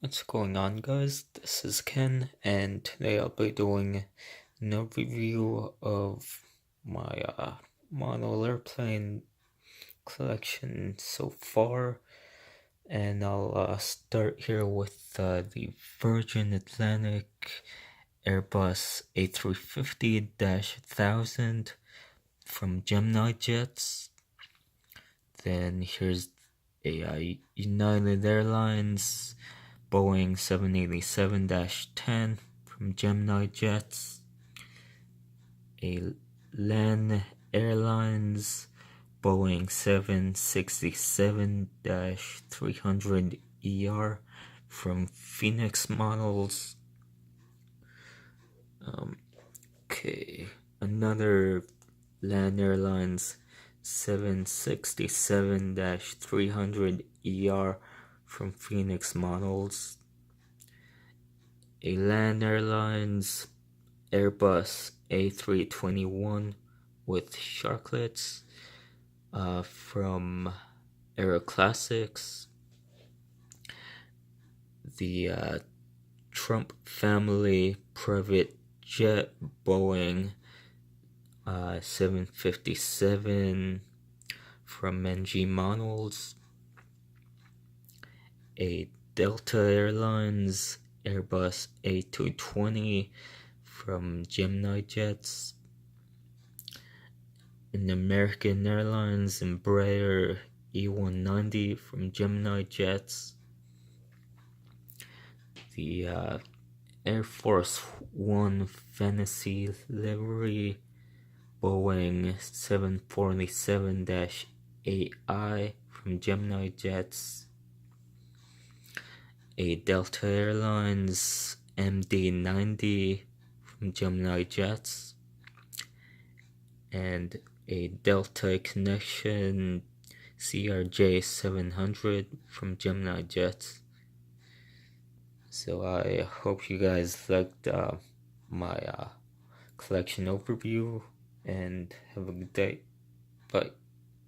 What's going on, guys? This is Ken, and today I'll be doing an overview of my model airplane collection so far. And I'll start here with the Virgin Atlantic Airbus A350-1000 from Gemini Jets. Then here's a United Airlines Boeing 787-10 from Gemini Jets, a LAN Airlines Boeing 767-300ER from Phoenix Models. Another LAN Airlines 767-300ER from Phoenix Models, a LAN Airlines Airbus A321 with sharklets from Aeroclassics, the Trump family private jet Boeing 757 from NG Models, a Delta Airlines Airbus A220 from Gemini Jets, an American Airlines Embraer E190 from Gemini Jets, the Air Force One Fantasy livery Boeing 747-8I from Gemini Jets, a Delta Airlines MD-90 from Gemini Jets, and a Delta Connection CRJ700 from Gemini Jets. So I hope you guys liked my collection overview, and have a good day. Bye.